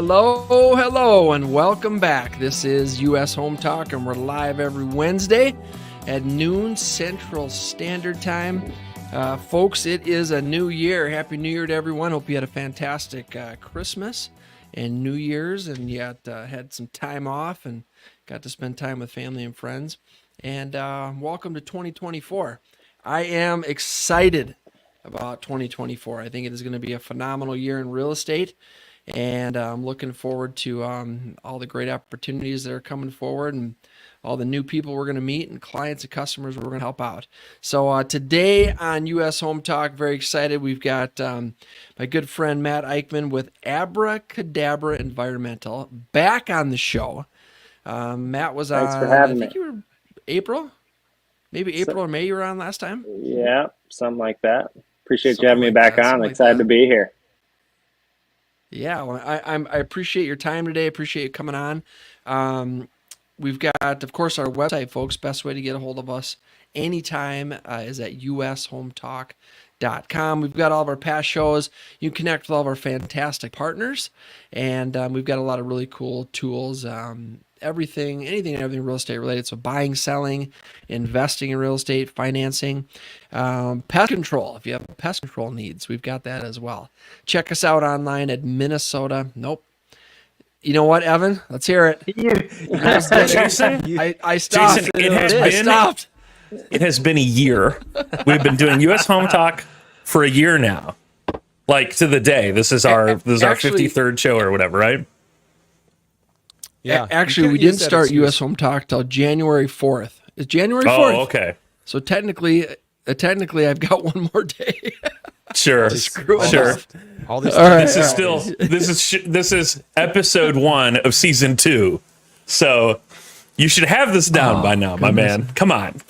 Hello, and welcome back. This is U.S. Home Talk, and we're live every Wednesday at noon Central Standard Time. Folks, it is a new year. Happy New Year to everyone. Hope you had a fantastic Christmas and New Year's, and yet had some time off and got to spend time with family and friends. And welcome to 2024. I am excited about 2024. I think it is going to be a phenomenal year in real estate. And I'm looking forward to all the great opportunities that are coming forward and all the new people we're going to meet and clients and customers we're going to help out. So today on U.S. Home Talk, very excited. We've got my good friend Matt Eichmann with Abra Kadabra Environmental back on the show. Matt was Thanks on, for having me. I think you were April? Maybe April or May you were on last time? Yeah, something like that. Appreciate you having me back on. Excited to be here. Yeah, well, I appreciate your time today. Appreciate you coming on. We've got, of course, our website, folks. Best way to get a hold of us anytime is at ushometalk.com. We've got all of our past shows. You can connect with all of our fantastic partners, and we've got a lot of really cool tools. Anything real estate related. So buying, selling, investing in real estate, financing, pest control. If you have pest control needs, we've got that as well. Check us out online at Minnesota. Nope. You know what, Evan? Let's hear it. Jason, I stopped. Jason, it has been a year. We've been doing U.S. Home Talk for a year now. Like to the day. This is our 53rd show or whatever, right? Yeah, actually, we didn't start U.S. Home Talk till January 4th. It's January 4th. Oh, okay. So technically, I've got one more day. Sure. Sure. All this This is episode 1 of season 2. So you should have this down by now, my man. Come on.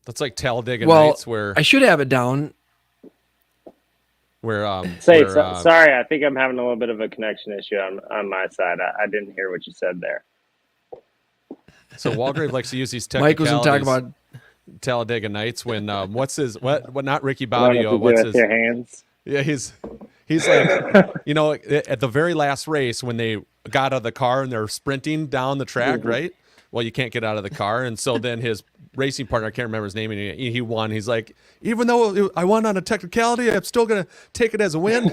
That's like Talladega Nights, where I should have it down. Sorry, I think I'm having a little bit of a connection issue on my side. I didn't hear what you said there. So Walgrave likes to use these Mike was technicalities. talking about Talladega Nights when what not Ricky Bobby, what's his your hands? Yeah, he's like, at the very last race when they got out of the car and they're sprinting down the track, right? Well, you can't get out of the car, and so then his racing partner, I can't remember his name, and he won. He's like, even though I won on a technicality, I'm still gonna take it as a win.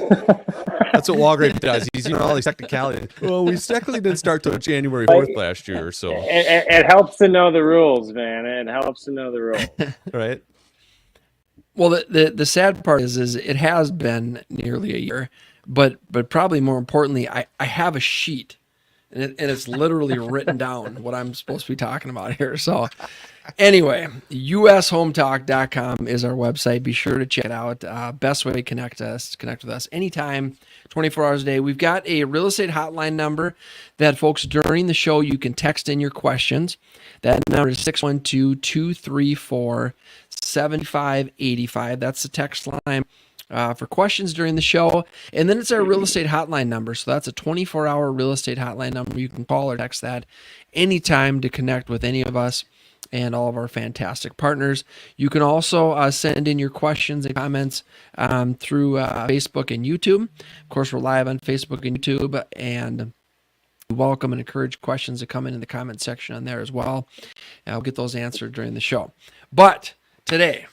That's what Walgrave does. He's using all these technicalities. Well, we technically didn't start till January 4th last year, so it helps to know the rules, man. It helps to know the rules, right? Well, the sad part is it has been nearly a year, but probably more importantly, I have a sheet. And it's literally written down what I'm supposed to be talking about here. So anyway, ushometalk.com is our website. Be sure to check it out. Best way to connect with us anytime, 24 hours a day. We've got a real estate hotline number that, folks, during the show, you can text in your questions. That number is 612-234-7585. That's the text line for questions during the show. And then it's our real estate hotline number. So that's a 24-hour real estate hotline number. You can call or text that anytime to connect with any of us and all of our fantastic partners. You can also send in your questions and comments through Facebook and YouTube. Of course, we're live on Facebook and YouTube, and we welcome and encourage questions to come in the comment section on there as well. I'll get those answered during the show. But today,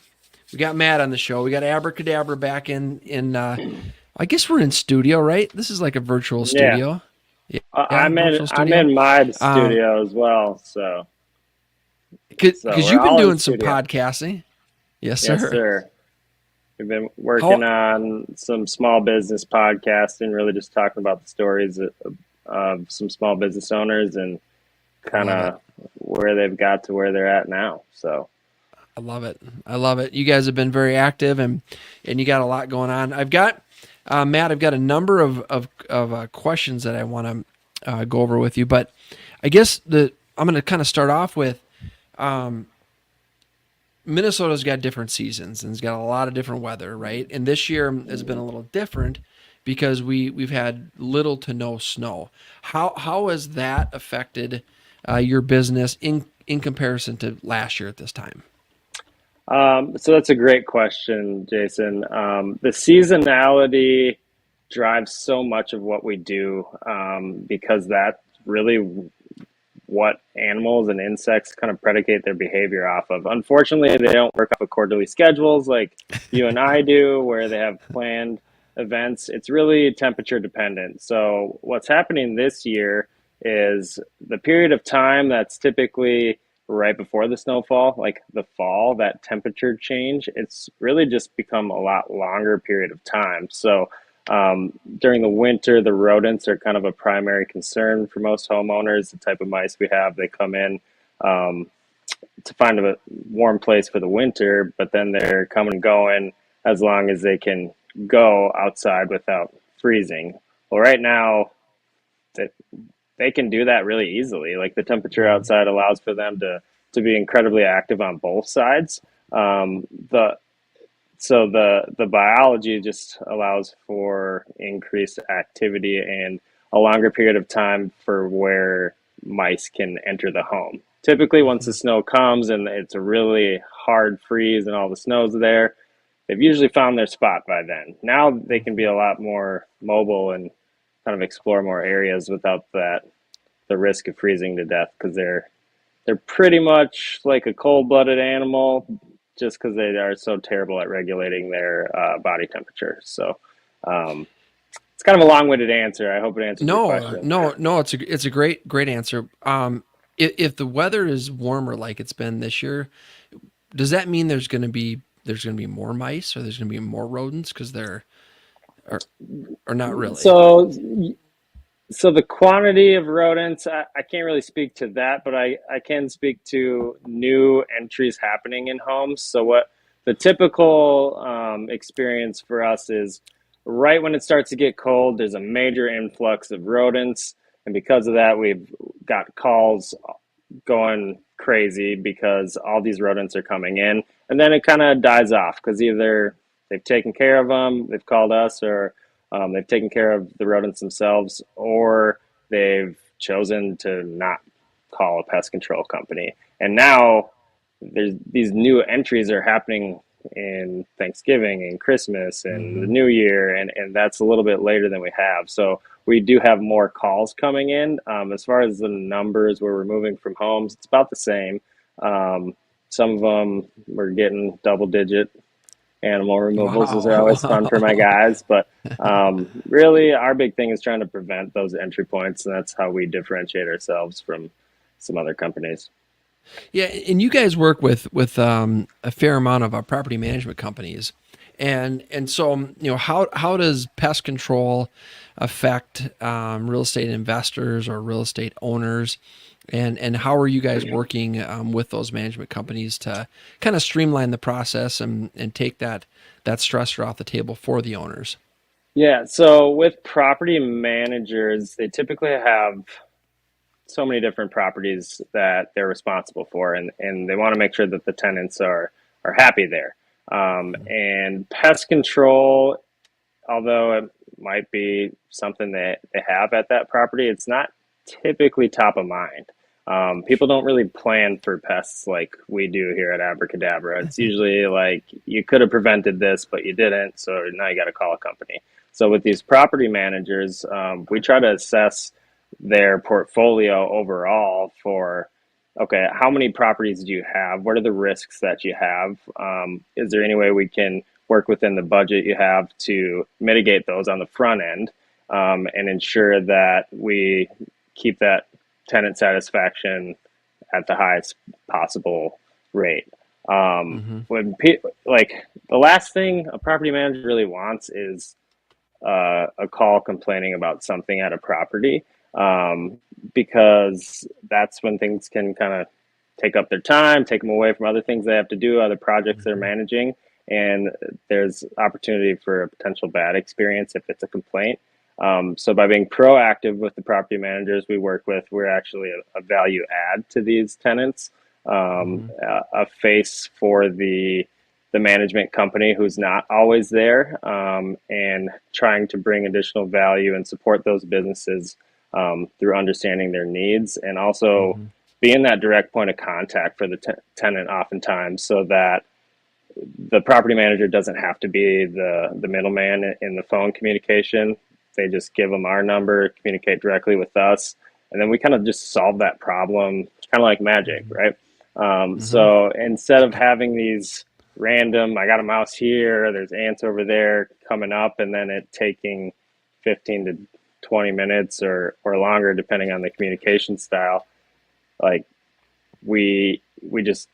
we got Matt on the show. We got Abra Kadabra back in I guess we're in studio, right? This is like a virtual studio. Yeah. I'm in my studio as well. So because you've been doing some podcasting. Yes, sir. Yes, sir. We've been working on some small business podcasting, really just talking about the stories of some small business owners and kind of where they've got to where they're at now. So I love it. I love it. You guys have been very active and you got a lot going on. I've got, Matt, I've got a number of questions that I want to go over with you, but I guess I'm going to kind of start off with, Minnesota's got different seasons and it's got a lot of different weather, right? And this year has been a little different because we've had little to no snow. How has that affected your business in comparison to last year at this time? So that's a great question, Jason. The seasonality drives so much of what we do because that's really what animals and insects kind of predicate their behavior off of. Unfortunately, they don't work off of quarterly schedules like you and I do, where they have planned events. It's really temperature dependent. So what's happening this year is the period of time that's typically right before the snowfall, like the fall, that temperature change, it's really just become a lot longer period of time. So during the winter, the rodents are kind of a primary concern for most homeowners. The type of mice we have, they come in to find a warm place for the winter, but then they're coming and going as long as they can go outside without freezing. Well, right now, they can do that really easily. Like the temperature outside allows for them to be incredibly active on both sides. So the biology just allows for increased activity and a longer period of time for where mice can enter the home. Typically, once the snow comes and it's a really hard freeze and all the snow's there, they've usually found their spot by then. Now they can be a lot more mobile and kind of explore more areas without the risk of freezing to death, because they're pretty much like a cold-blooded animal, just because they are so terrible at regulating their body temperature. So it's kind of a long-winded answer. I hope it answers your question. No, it's a great answer. If the weather is warmer like it's been this year, does that mean there's going to be more mice, or there's going to be more rodents because or not really? So the quantity of rodents, I can't really speak to that, but I can speak to new entries happening in homes. So what the typical experience for us is, right when it starts to get cold, there's a major influx of rodents. And because of that, we've got calls going crazy because all these rodents are coming in. And then it kind of dies off because either they've taken care of them, they've called us, or they've taken care of the rodents themselves, or they've chosen to not call a pest control company. And now these new entries are happening in Thanksgiving and Christmas and the New Year, and that's a little bit later than we have. So we do have more calls coming in. As far as the numbers we're removing from homes, it's about the same. Some of them we're getting double-digit animal removals. Those are always fun for my guys. But really, our big thing is trying to prevent those entry points, and that's how we differentiate ourselves from some other companies. Yeah, and you guys work with a fair amount of property management companies, and so how does pest control affect real estate investors or real estate owners, and how are you guys working with those management companies to kind of streamline the process and take that stressor off the table for the owners? Yeah, so with property managers, they typically have so many different properties that they're responsible for, and they want to make sure that the tenants are happy there. And pest control, although it might be something that they have at that property, it's not typically top of mind. People don't really plan for pests like we do here at Abra Kadabra. It's usually like, you could have prevented this, but you didn't, so now you got to call a company. So with these property managers, we try to assess their portfolio overall for, okay, how many properties do you have? What are the risks that you have? Is there any way we can work within the budget you have to mitigate those on the front end, and ensure that we keep that tenant satisfaction at the highest possible rate? When the last thing a property manager really wants is a call complaining about something at a property, because that's when things can kind of take up their time, take them away from other things they have to do, other projects they're managing, and there's opportunity for a potential bad experience if it's a complaint. So by being proactive with the property managers we work with, we're actually a value add to these tenants, a face for the management company who's not always there, and trying to bring additional value and support those businesses through understanding their needs, and also being that direct point of contact for the tenant oftentimes, so that the property manager doesn't have to be the middleman in the phone communication. They just give them our number, communicate directly with us, and then we kind of just solve that problem, kind of like magic, right? So instead of having these random, I got a mouse here, there's ants over there coming up, and then it taking 15 to 20 minutes or longer, depending on the communication style, like we just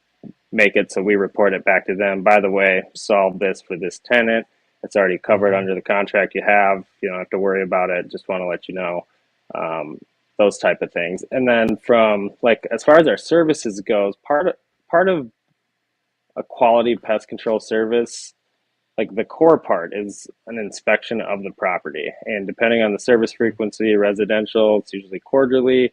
make it so we report it back to them. By the way, solve this for this tenant. It's already covered under the contract you have. You don't have to worry about it. Just want to let you know, those type of things. And then from like, as far as our services goes, part of a quality pest control service, like the core part is an inspection of the property. And depending on the service frequency, residential, it's usually quarterly.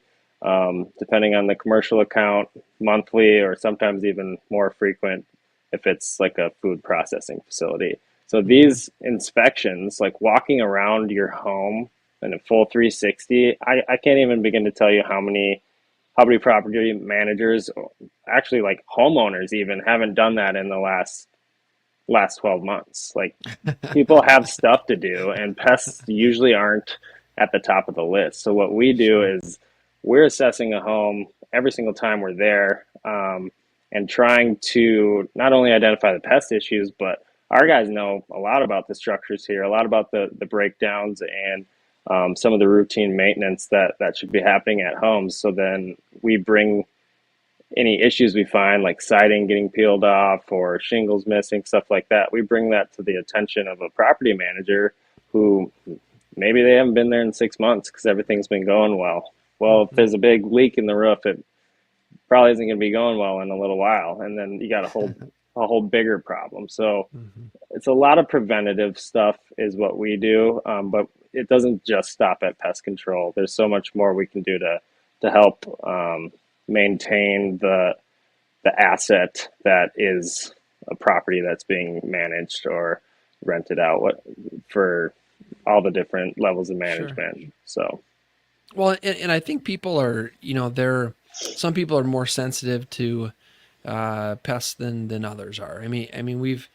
Depending on the commercial account, monthly, or sometimes even more frequent if it's like a food processing facility. So these inspections, like walking around your home in a full 360, I can't even begin to tell you how many property managers, actually like homeowners even, haven't done that in the last 12 months. Like, people have stuff to do, and pests usually aren't at the top of the list. So what we do is we're assessing a home every single time we're there, and trying to not only identify the pest issues, but our guys know a lot about the structures here, a lot about the breakdowns, and some of the routine maintenance that should be happening at homes. So then we bring any issues we find, like siding getting peeled off or shingles missing, stuff like that. We bring that to the attention of a property manager who maybe they haven't been there in 6 months because everything's been going well. Well, if there's a big leak in the roof, it probably isn't going to be going well in a little while. And then you got a whole bigger problem. So it's a lot of preventative stuff is what we do. But it doesn't just stop at pest control. There's so much more we can do to help maintain the asset that is a property that's being managed or rented out for all the different levels of management. Sure. So, well, and I think people are, some people are more sensitive to pests than others are. I mean, we've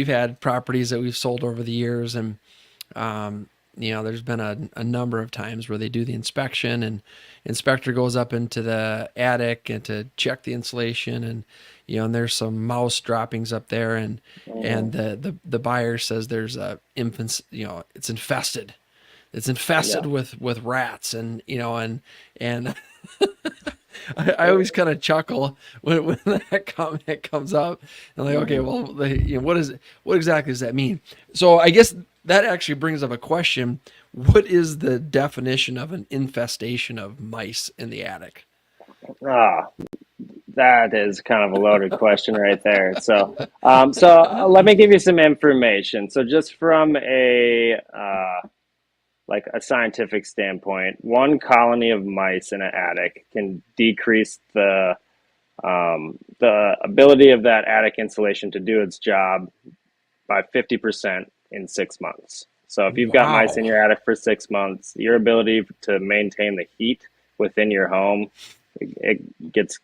had properties that we've sold over the years, and there's been a number of times where they do the inspection, and inspector goes up into the attic and to check the insulation, and and there's some mouse droppings up there, and the buyer says there's infants, it's infested. It's infested with rats, and and I always kind of chuckle when that comment comes up. I'm like, okay, well, what exactly does that mean? So I guess that actually brings up a question. What is the definition of an infestation of mice in the attic? That is kind of a loaded question right there. So let me give you some information. So just from a scientific standpoint, one colony of mice in an attic can decrease the ability of that attic insulation to do its job by 50% in 6 months. So if you've got mice in your attic for 6 months, your ability to maintain the heat within your home, it gets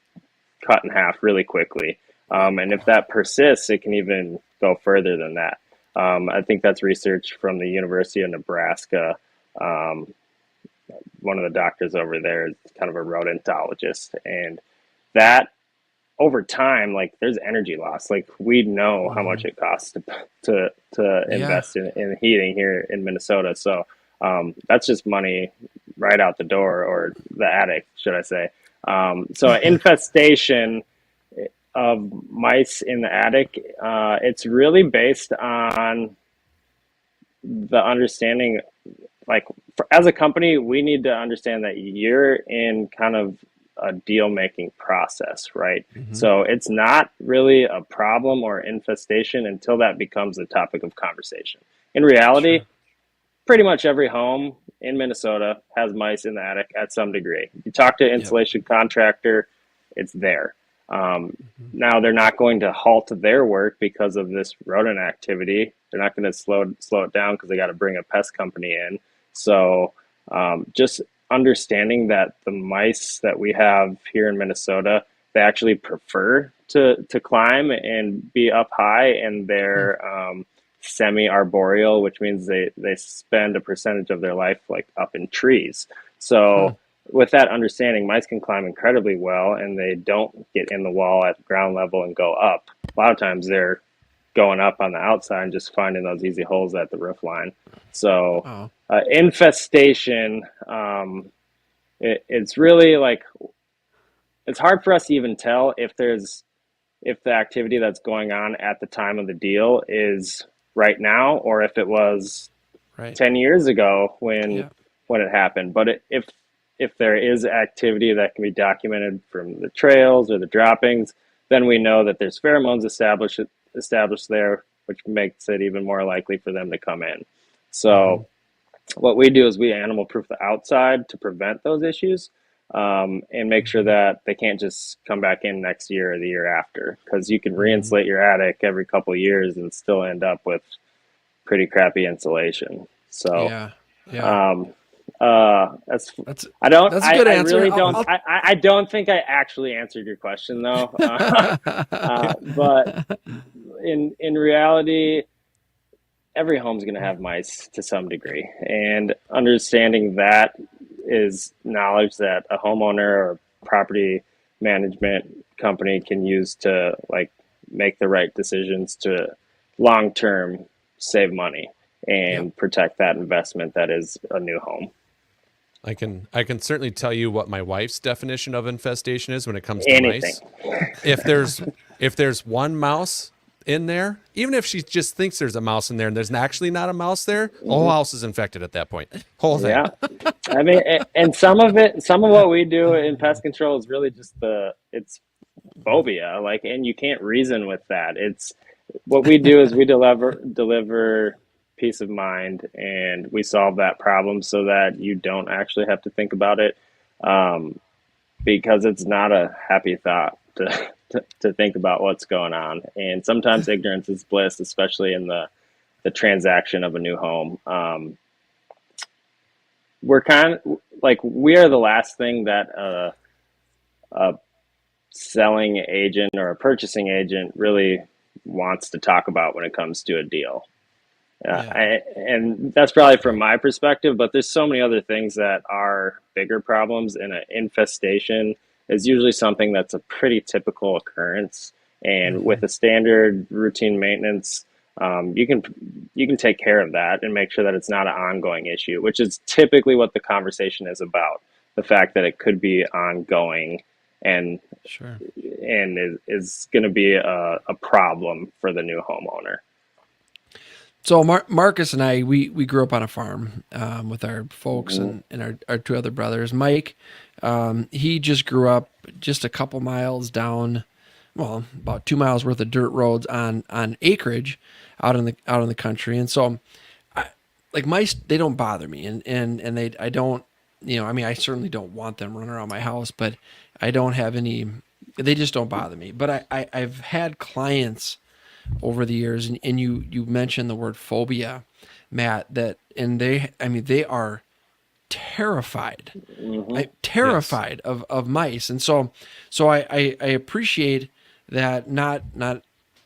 cut in half really quickly. And if that persists, it can even go further than that. I think that's research from the University of Nebraska. One of the doctors over there is kind of a rodentologist, and that over time, like, there's energy loss. Like, we know how much it costs to invest in heating here in Minnesota. So that's just money right out the door, or the attic, should I say. So infestation of mice in the attic, it's really based on the understanding, as a company, we need to understand that you're in kind of a deal making process, right? So it's not really a problem or infestation until that becomes a topic of conversation. In reality, pretty much every home in Minnesota has mice in the attic at some degree. You talk to an insulation contractor, it's there. Now they're not going to halt their work because of this rodent activity. They're not going to slow it down because they got to bring a pest company in. So just understanding that the mice that we have here in Minnesota, they actually prefer to climb and be up high, and they're semi-arboreal, which means they spend a percentage of their life like up in trees. So with that understanding, mice can climb incredibly well, and they don't get in the wall at ground level and go up. A lot of times they're going up on the outside and just finding those easy holes at the roof line. So infestation, it's really like, it's hard for us to even tell if the activity that's going on at the time of the deal is right now, or if it was 10 years ago when it happened. But if there is activity that can be documented from the trails or the droppings, then we know that there's pheromones established there, which makes it even more likely for them to come in. So what we do is we animal proof the outside to prevent those issues, and make sure that they can't just come back in next year or the year after, because you can re-insulate your attic every couple of years and still end up with pretty crappy insulation. So that's a good answer. I don't think I actually answered your question though. But in reality, every home's going to have mice to some degree, and understanding that is knowledge that a homeowner or property management company can use to like make the right decisions to long term save money and protect that investment that is a new home. I can certainly tell you what my wife's definition of infestation is when it comes to mice. If there's one mouse in there, even if she just thinks there's a mouse in there and there's actually not a mouse there, the whole house is infected at that point. Whole thing. Yeah. I mean, and some of what we do in pest control is really just it's phobia, and you can't reason with that. It's what we do is we deliver peace of mind, and we solve that problem so that you don't actually have to think about it, because it's not a happy thought to think about what's going on. And sometimes ignorance is bliss, especially in the transaction of a new home. We're kind of we are the last thing that a selling agent or a purchasing agent really wants to talk about when it comes to a deal. And that's probably from my perspective, but there's so many other things that are bigger problems, and an infestation is usually something that's a pretty typical occurrence. And with a standard routine maintenance, you can take care of that and make sure that it's not an ongoing issue, which is typically what the conversation is about. The fact that it could be ongoing and is going to be a problem for the new homeowner. So Marcus and I, we grew up on a farm with our folks and our two other brothers. Mike, he just grew up just a couple miles down, about 2 miles worth of dirt roads on acreage out in the country. And so, mice, they don't bother me, and I don't, I certainly don't want them running around my house, but I don't have any. They just don't bother me. But I've had clients over the years, and you mentioned the word phobia, Matt, they are terrified, terrified of mice. And so I appreciate that not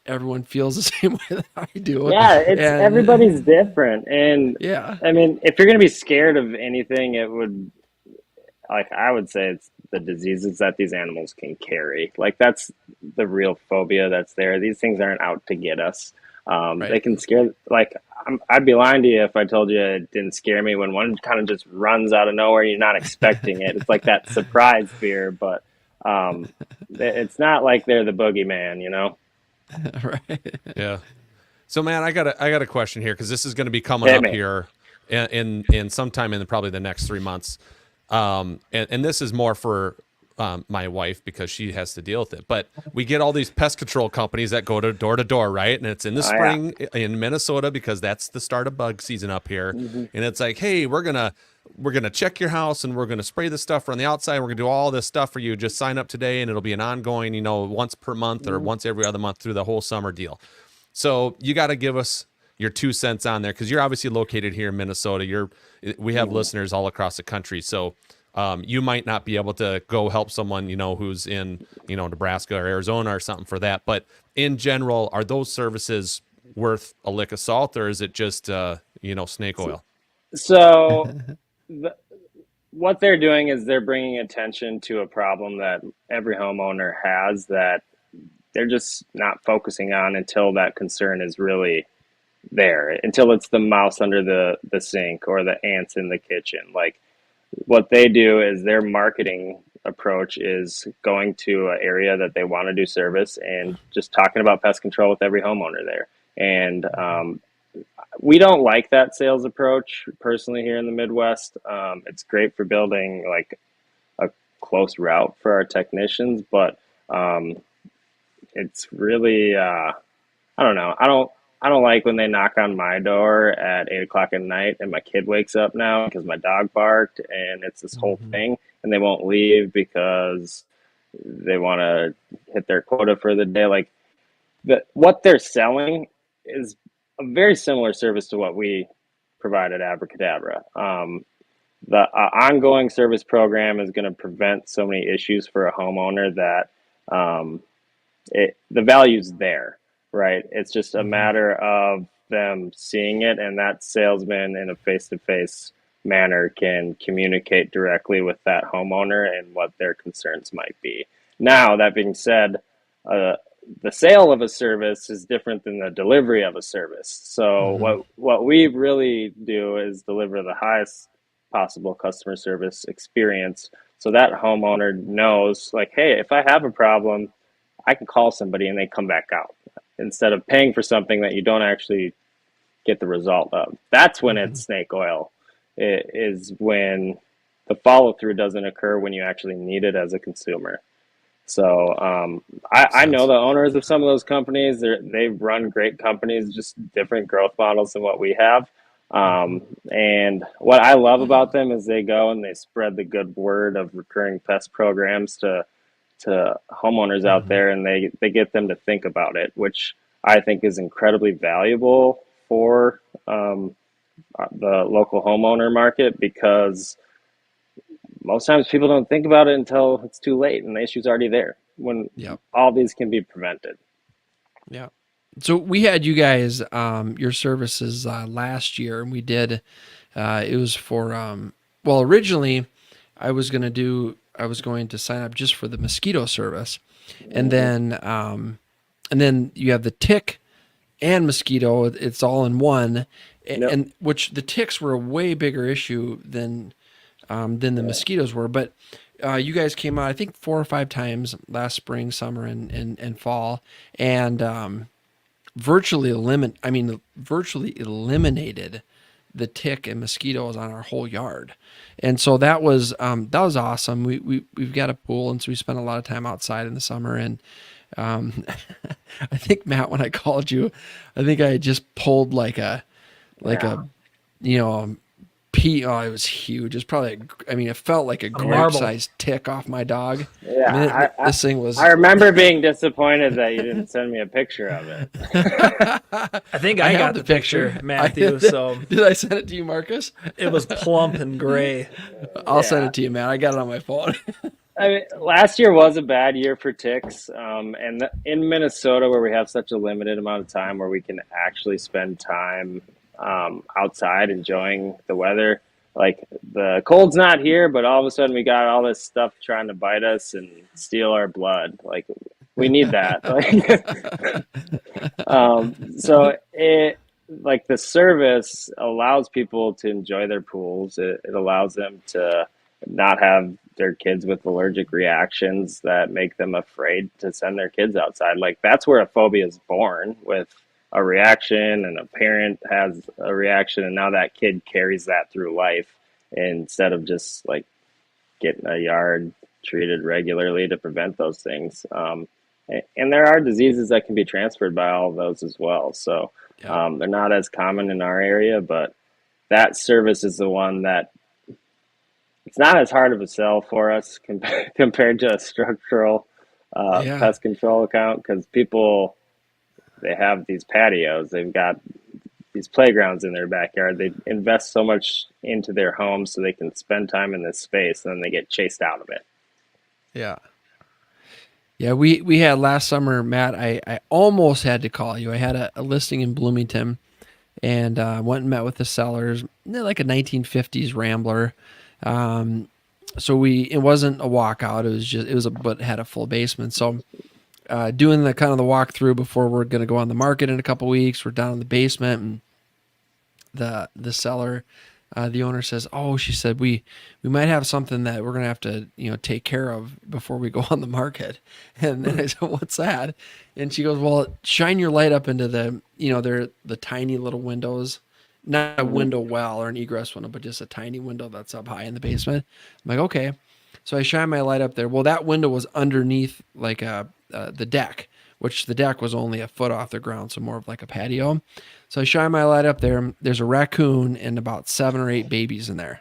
everyone feels the same way that I do. Yeah, everybody's different. And I mean, if you're going to be scared of anything, it would, I would say it's the diseases that these animals can carry. That's the real phobia that's there. These things aren't out to get us. They can scare, I'd be lying to you if I told you it didn't scare me when one kind of just runs out of nowhere and you're not expecting it. It's like that surprise fear, but It's not like they're the boogeyman, you know? Right. Yeah. So, man, I got a question here because this is going to be coming Hit up me. here in sometime in probably the next 3 months, and this is more for my wife because she has to deal with it. But we get all these pest control companies that go to door, right? And it's in the Oh, yeah. spring in Minnesota because that's the start of bug season up here. Mm-hmm. And it's like, hey, we're gonna check your house and we're gonna spray the stuff on the outside. We're gonna do all this stuff for you. Just sign up today, and it'll be an ongoing, once per month or once every other month through the whole summer deal. So you got to give us your 2 cents on there because you're obviously located here in Minnesota. We have listeners all across the country, so you might not be able to go help someone who's in Nebraska or Arizona or something for that. But in general, are those services worth a lick of salt, or is it just snake oil? So what they're doing is they're bringing attention to a problem that every homeowner has that they're just not focusing on until that concern is really there, until it's the mouse under the sink or the ants in the kitchen. Like what they do is their marketing approach is going to an area that they want to do service and just talking about pest control with every homeowner there. And we don't like that sales approach personally here in the Midwest. It's great for building like a close route for our technicians, but it's really I don't know. I don't like when they knock on my door at 8 o'clock at night and my kid wakes up now because my dog barked, and it's this whole thing, and they won't leave because they want to hit their quota for the day. Like what they're selling is a very similar service to what we provide at Abra Kadabra. The ongoing service program is going to prevent so many issues for a homeowner that the value's there, right? It's just a matter of them seeing it, and that salesman in a face-to-face manner can communicate directly with that homeowner and what their concerns might be. Now, that being said, the sale of a service is different than the delivery of a service. So what we really do is deliver the highest possible customer service experience so that homeowner knows, like, hey, if I have a problem, I can call somebody and they come back out instead of paying for something that you don't actually get the result of. That's when it's snake oil. It is when the follow through doesn't occur when you actually need it as a consumer. So I know the owners of some of those companies. They run great companies, just different growth models than what we have. And what I love about them is they go and they spread the good word of recurring pest programs to homeowners out there, and they get them to think about it, which I think is incredibly valuable for the local homeowner market, because most times people don't think about it until it's too late and the issue's already there when all these can be prevented. Yeah. So we had you guys, your services last year, and we did, it was for, originally I was going to sign up just for the mosquito service. And then you have the tick and mosquito. It's all in one. And which the ticks were a way bigger issue than the mosquitoes were. But you guys came out, I think, 4 or 5 times last spring, summer, and fall, and virtually eliminated the tick and mosquitoes on our whole yard. And so that was awesome. We've got a pool, and so we spent a lot of time outside in the summer. And I think, Matt, when I called you, I think I just pulled a pea. Oh, it was huge. It's probably, it felt like a grape-sized tick off my dog. Yeah, this thing was. I remember being disappointed that you didn't send me a picture of it. I think I got the picture, Matthew. So did I send it to you, Marcus? It was plump and gray. I'll send it to you, man. I got it on my phone. Last year was a bad year for ticks, and in Minnesota, where we have such a limited amount of time where we can actually spend time outside enjoying the weather. Like, the cold's not here, but all of a sudden we got all this stuff trying to bite us and steal our blood. Like, we need that. So the service allows people to enjoy their pools. It allows them to not have their kids with allergic reactions that make them afraid to send their kids outside. Like that's where a phobia is born, with a reaction, and a parent has a reaction, and now that kid carries that through life instead of just like getting a yard treated regularly to prevent those things. And there are diseases that can be transferred by all of those as well. So they're not as common in our area, but that service is the one that it's not as hard of a sell for us compared to a structural pest control account, because people, they have these patios, they've got these playgrounds in their backyard. They invest so much into their homes so they can spend time in this space, and then they get chased out of it. Yeah. Yeah, we had last summer, Matt, I almost had to call you. I had a listing in Bloomington, and went and met with the sellers. They're like a 1950s Rambler. So it wasn't a walkout. But had a full basement. So doing the kind of the walkthrough before we're going to go on the market in a couple weeks, we're down in the basement, and the seller, the owner says, "Oh," she said, we might have something that we're going to have to, take care of before we go on the market." And then I said, "What's that?" And she goes, "Well, shine your light up into they're the tiny little windows, not a window well or an egress window, but just a tiny window that's up high in the basement." I'm like, "Okay." So I shine my light up there. Well, that window was underneath like the deck, which the deck was only a foot off the ground, so more of like a patio. So I shine my light up there. There's a raccoon and about 7 or 8 babies in there.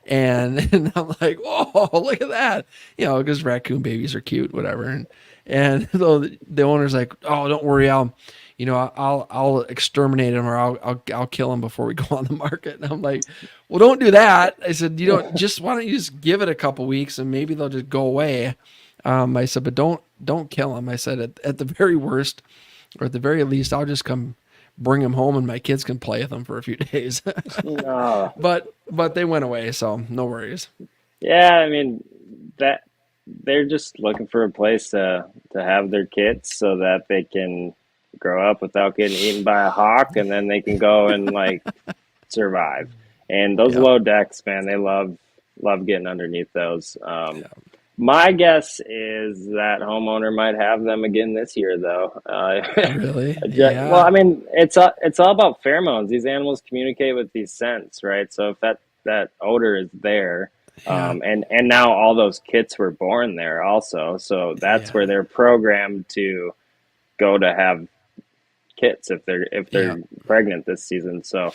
And I'm like, "Whoa, look at that." Because raccoon babies are cute, whatever. And so the owner's like, "Oh, don't worry. I'll exterminate them, or I'll kill them before we go on the market." And I'm like, "Well, don't do that." I said, why don't you just give it a couple weeks and maybe they'll just go away. I said, "But don't kill them." I said, at the very worst, or at the very least, I'll just come bring them home and my kids can play with them for a few days. No. But they went away, so no worries. Yeah, I mean, that they're just looking for a place to have their kids so that they can grow up without getting eaten by a hawk, and then they can go and like survive. And those low decks, man, they love getting underneath those. My guess is that homeowner might have them again this year, though. Really? Yeah. Well, I mean, it's all about pheromones. These animals communicate with these scents, right? So if that odor is there, and now all those kits were born there also, so that's where they're programmed to go to have kits if they're pregnant this season. So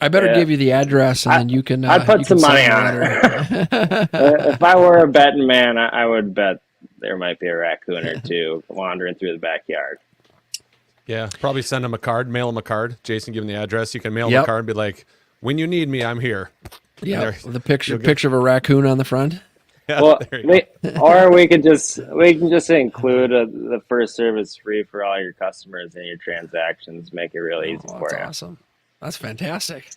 I better give you the address, and then you can. I'd put some money on it. If I were a betting man, I would bet there might be a raccoon or two wandering through the backyard. Yeah, probably send them a card, mail them a card. Jason, give them the address. You can mail them a card and be like, "When you need me, I'm here." Yeah, the picture of a raccoon on the front. Yeah, well, or we can just include the first service free for all your customers and your transactions. Make it really easy for you. That's awesome. That's fantastic.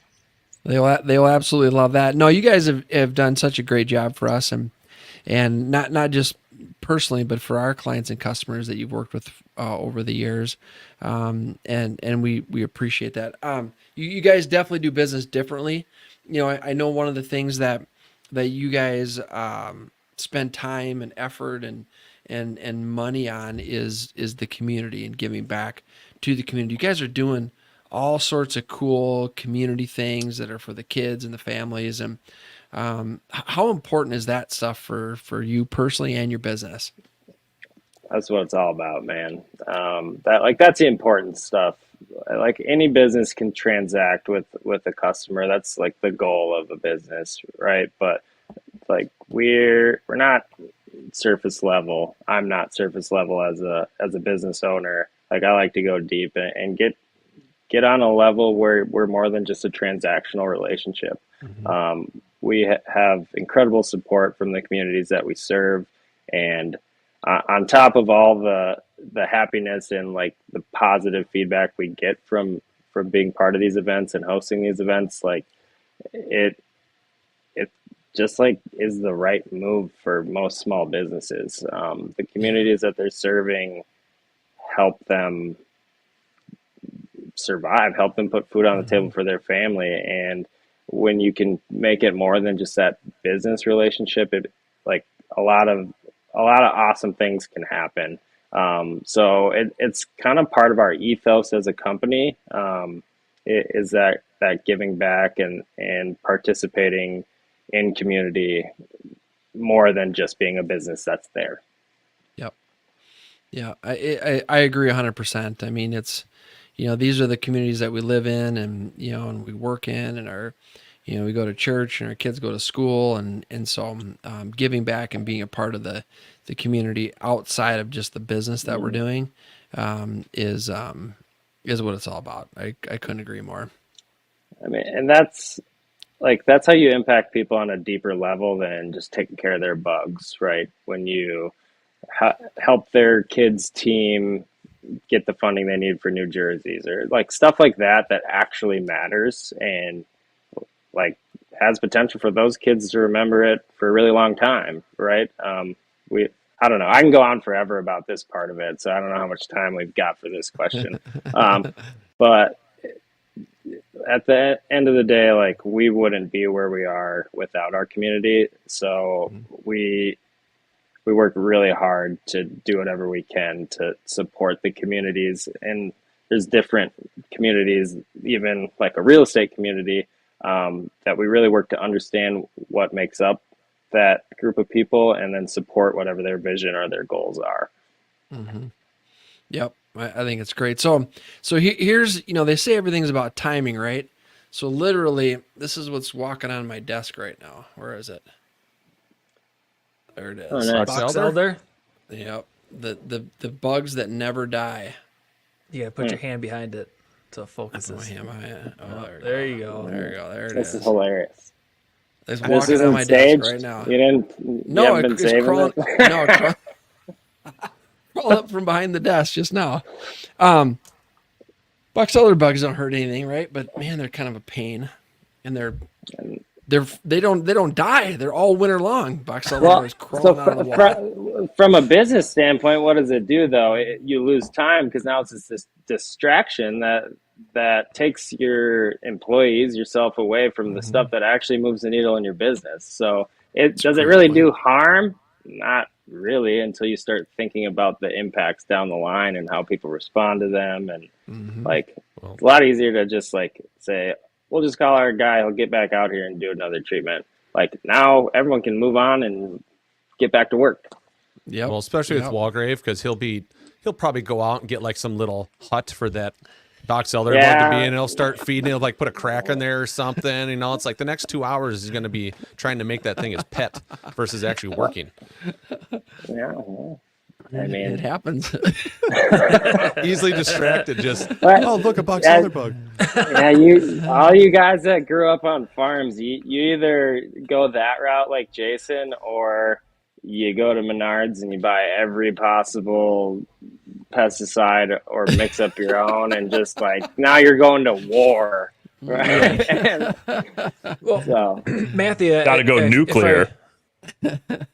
They'll absolutely love that. No, you guys have done such a great job for us, and not just personally, but for our clients and customers that you've worked with over the years, and we appreciate that. You guys definitely do business differently. I know one of the things that you guys spend time and effort and money on is the community and giving back to the community. You guys are doing all sorts of cool community things that are for the kids and the families. And how important is that stuff for you personally and your business? That's what it's all about, man. That's the important stuff. Like any business can transact with a customer. That's like the goal of a business, right? But like we're not surface level. I'm not surface level as a business owner. Like I like to go deep and get on a level where we're more than just a transactional relationship. Mm-hmm. We have incredible support from the communities that we serve, and on top of all the happiness and like the positive feedback we get from being part of these events and hosting these events, like it just like is the right move for most small businesses. The communities that they're serving help them survive, help them put food on the table for their family. And when you can make it more than just that business relationship, it like a lot of awesome things can happen. So it's kind of part of our ethos as a company, is that giving back and participating in community more than just being a business that's there. Yep. Yeah, I agree 100%. I mean, it's, these are the communities that we live in, and, and we work in, and we go to church, and our kids go to school. And so giving back and being a part of the community outside of just the business that we're doing is what it's all about. I couldn't agree more. I mean, and that's how you impact people on a deeper level than just taking care of their bugs, right? When you help their kids' team get the funding they need for new jerseys, or like stuff like that actually matters, and like has potential for those kids to remember it for a really long time, right? I don't know. I can go on forever about this part of it, so I don't know how much time we've got for this question. But at the end of the day, like, we wouldn't be where we are without our community. So we work really hard to do whatever we can to support the communities. And there's different communities, even like a real estate community, that we really work to understand what makes up that group of people and then support whatever their vision or their goals are. Mm-hmm. Yep. I think it's great. So here's, they say everything's about timing, right? So literally, this is what's walking on my desk right now. Where is it? There it is. Oh, nice. Box elder. Yep. The bugs that never die. You gotta put your hand behind it so it focuses. My hand behind it. Oh, there you go. There you go. There it This is. is hilarious. It's This walking on isn't my staged? desk right now. You haven't been saving crawling. it? No, crawl up from behind the desk just now. Box elder bugs don't hurt anything, right? But man, they're kind of a pain, and they don't die. They're all winter long. Box elder is crawling out of the wall. From a business standpoint, what does it do though? You lose time because now it's this distraction that takes your employees, yourself, away from the stuff that actually moves the needle in your business. So does it really do harm? Not really, until you start thinking about the impacts down the line and how people respond to them. And it's a lot easier to just like say, we'll just call our guy, he'll get back out here and do another treatment. Like, now everyone can move on and get back to work. Yeah. Well, especially with Walgrave, because he'll probably go out and get like some little hut for that box elder bug to be in. He'll start feeding. He'll like put a crack in there or something. It's like the next 2 hours is going to be trying to make that thing his pet versus actually working. Yeah. I mean, it happens. Easily distracted. Just look, a box elder bug. Yeah, all you guys that grew up on farms, you either go that route like Jason, or you go to Menards and you buy every possible pesticide or mix up your own, and just like, now you're going to war, right? So Matthew, gotta go nuclear.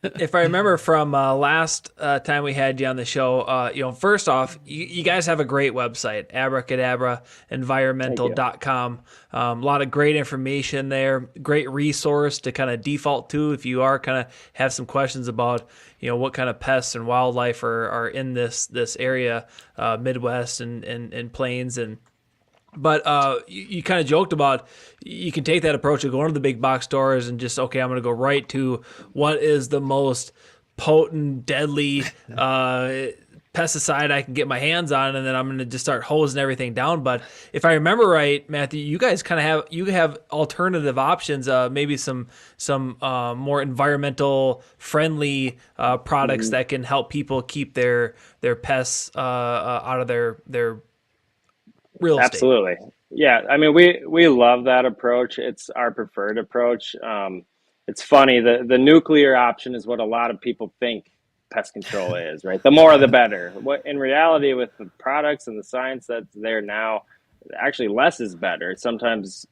If I remember from last time we had you on the show, first off, you guys have a great website, Abra Kadabra Environmental.com. A lot of great information there, great resource to kind of default to if you are kind of have some questions about, what kind of pests and wildlife are in this area, Midwest and Plains. But you kind of joked about you can take that approach of going to the big box stores and just, okay, I'm going to go right to what is the most potent, deadly pesticide I can get my hands on, and then I'm going to just start hosing everything down. But if I remember right, Matthew, you guys kind of have alternative options, maybe some more environmental friendly products that can help people keep their pests out of their real estate. Absolutely. Yeah. I mean, we love that approach. It's our preferred approach. It's funny, the nuclear option is what a lot of people think pest control is, right? The more the better. What in reality, with the products and the science that's there now, actually less is better. Sometimes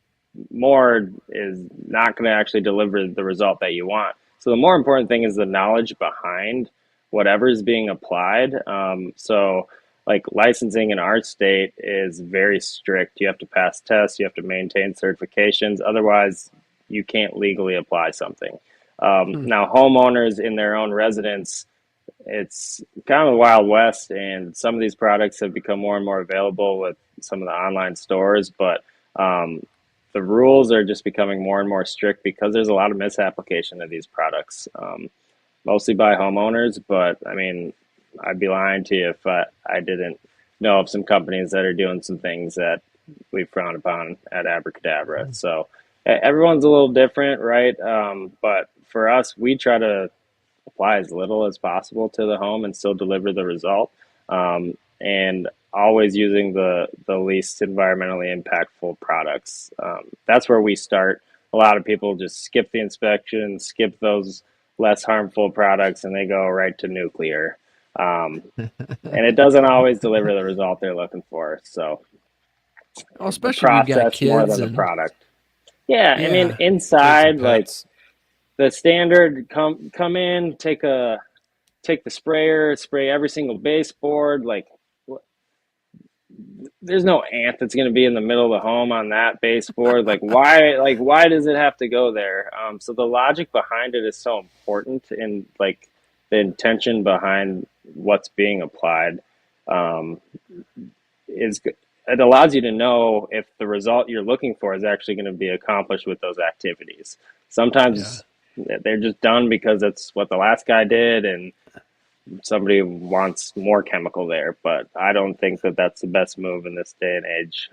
more is not going to actually deliver the result that you want. So the more important thing is the knowledge behind whatever is being applied. So like licensing in our state is very strict. You have to pass tests, you have to maintain certifications. Otherwise, you can't legally apply something. Now, homeowners in their own residence, it's kind of the Wild West, and some of these products have become more and more available with some of the online stores, but the rules are just becoming more and more strict because there's a lot of misapplication of these products, mostly by homeowners. But I mean, I'd be lying to you if I didn't know of some companies that are doing some things that we frown upon at Abra Kadabra. So everyone's a little different, right? But for us, we try to apply as little as possible to the home and still deliver the result. And always using the least environmentally impactful products. That's where we start. A lot of people just skip the inspection, skip those less harmful products, and they go right to nuclear. And it doesn't always deliver the result they're looking for. So especially if you've got kids more than the product. Yeah, I mean, Kids inside, and like pets. the standard come in, take the sprayer, spray every single baseboard. Like, there's no ant that's going to be in the middle of the home on that baseboard. Why does it have to go there? So the logic behind it is so important, and like the intention behind what's being applied is it allows you to know if the result you're looking for is actually going to be accomplished with those activities. Sometimes they're just done because that's what the last guy did, and somebody wants more chemical there. But I don't think that that's the best move in this day and age.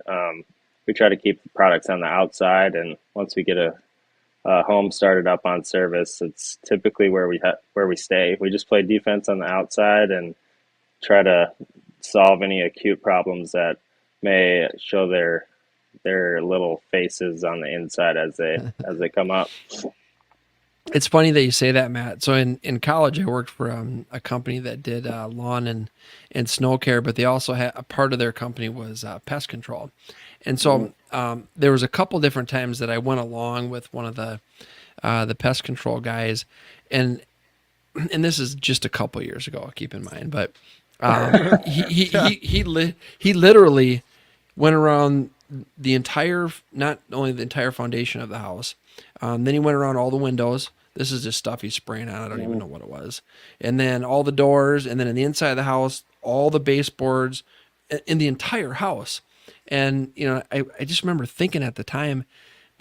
We try to keep the products on the outside, and once we get a home started up on service, it's typically where we stay. We just play defense on the outside and try to solve any acute problems that may show their little faces on the inside as they come up. It's funny that you say that, Matt. So in college, I worked for a company that did lawn and snow care, but they also had a part of their company was pest control. And so there was a couple different times that I went along with one of the pest control guys, and this is just a couple years ago, keep in mind, but he literally went around not only the entire foundation of the house, then he went around all the windows. This is just stuff he's spraying on. I don't even know what it was. And then all the doors, and then in the inside of the house, all the baseboards in the entire house. And, I just remember thinking at the time,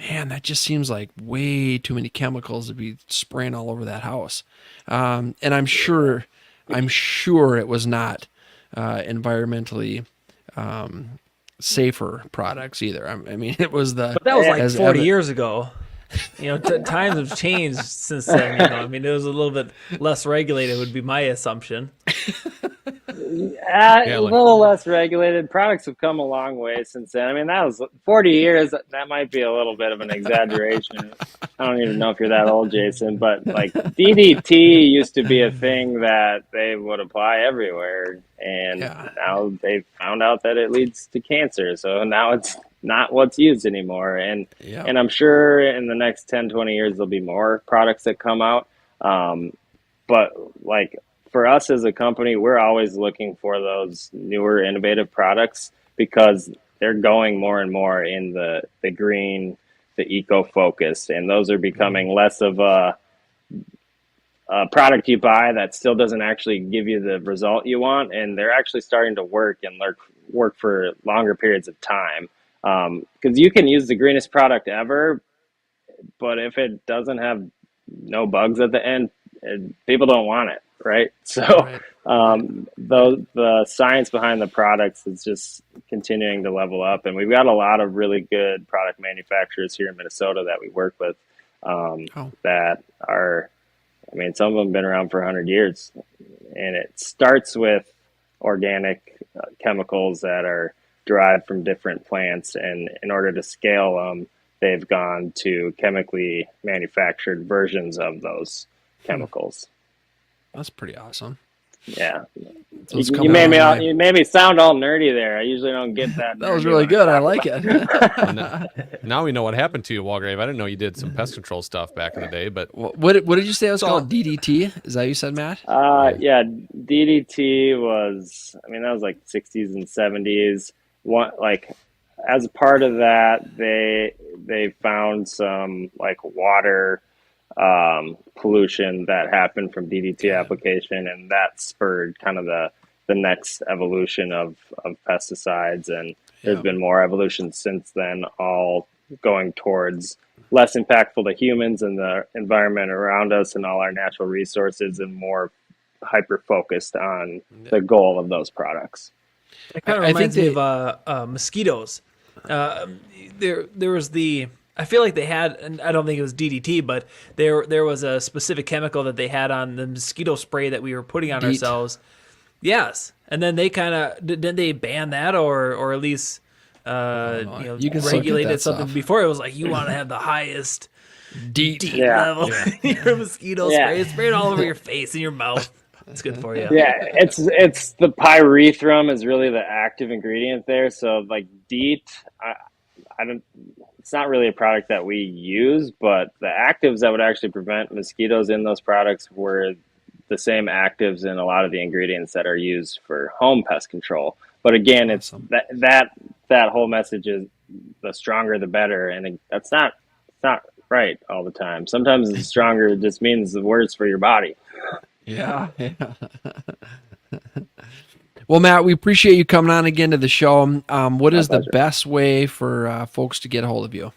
man, that just seems like way too many chemicals to be spraying all over that house. And I'm sure it was not environmentally safer products either. I mean, it was But that was like 40 years ago. Times have changed since then. I mean, it was a little bit less regulated, would be my assumption. A little less regulated. Products have come a long way since then. I mean, that was 40 years. That might be a little bit of an exaggeration. I don't even know if you're that old, Jason, but like DDT used to be a thing that they would apply everywhere. And now they found out that it leads to cancer. So now it's not what's used anymore. And I'm sure in the next 10, 20 years, there'll be more products that come out. But like, for us as a company, we're always looking for those newer, innovative products because they're going more and more in the green, the eco-focused, and those are becoming less of a product you buy that still doesn't actually give you the result you want, and they're actually starting to work for longer periods of time. Because you can use the greenest product ever, but if it doesn't have no bugs at the end, people don't want it. Right. So the science behind the products is just continuing to level up. And we've got a lot of really good product manufacturers here in Minnesota that we work with that are, I mean, some of them have been around for 100 years. And it starts with organic chemicals that are derived from different plants. And in order to scale them, they've gone to chemically manufactured versions of those chemicals. That's pretty awesome. Yeah. Those You coming made me our way. you made me sound all nerdy there. I usually don't get that. That was nerdy really when good. I talk like about it. Now we know what happened to you, Walgrave. I didn't know you did some pest control stuff back in the day, but What did you say it was called? DDT? Is that what you said, Matt? Yeah, DDT was, I mean, that was like 60s and 70s. Like, as a part of that, they found some like water pollution that happened from DDT application, and that spurred kind of the next evolution of pesticides. And there's been more evolution since then, all going towards less impactful to humans and the environment around us and all our natural resources, and more hyper focused on the goal of those products. It kind of reminds me of mosquitoes. There was I feel like they had, and I don't think it was DDT, but there was a specific chemical that they had on the mosquito spray that we were putting on ourselves. Yes, and then they kind of didn't they ban that, or at least You can regulated still get that something stuff. before. It was like you want to have the highest DEET. level in your mosquito Yeah. spray. Spray it all over your face and your mouth. It's good for you. Yeah, it's the pyrethrum is really the active ingredient there. So like DEET, I don't. It's not really a product that we use, but the actives that would actually prevent mosquitoes in those products were the same actives in a lot of the ingredients that are used for home pest control. But again, it's that whole message is the stronger the better, and it's not right all the time. Sometimes the stronger just means the worse for your body. Yeah. Well, Matt, we appreciate you coming on again to the show. What is the best way for folks to get a hold of you?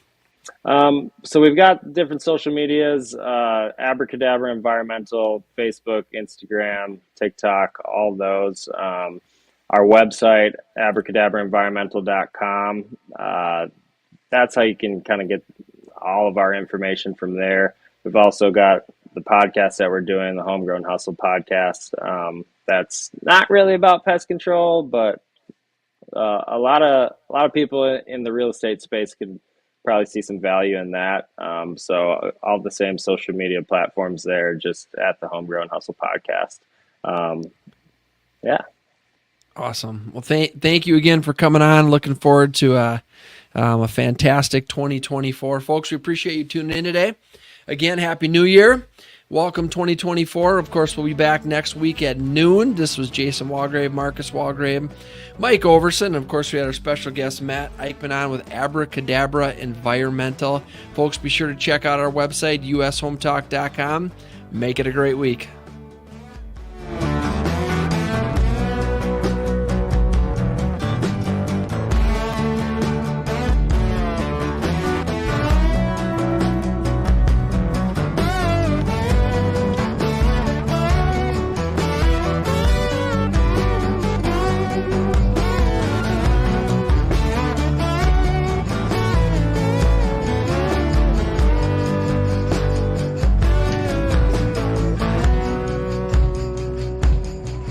So we've got different social medias, Abra Kadabra Environmental, Facebook, Instagram, TikTok, all those. Our website, abrakadabraenvironmental.com. That's how you can kind of get all of our information from there. We've also got the podcast that we're doing, the Homegrown Hustle podcast. That's not really about pest control, but a lot of people in the real estate space could probably see some value in that. So all the same social media platforms there, just at the Homegrown Hustle podcast. Yeah. Awesome. Well, thank you again for coming on. Looking forward to a fantastic 2024. Folks, we appreciate you tuning in today. Again, Happy New Year. Welcome 2024. Of course, we'll be back next week at noon. This was Jason Walgrave, Marcus Walgrave, Mike Overson. Of course, we had our special guest, Matt Eichmann, on with Abra Kadabra Environmental. Folks, be sure to check out our website, ushometalk.com. Make it a great week.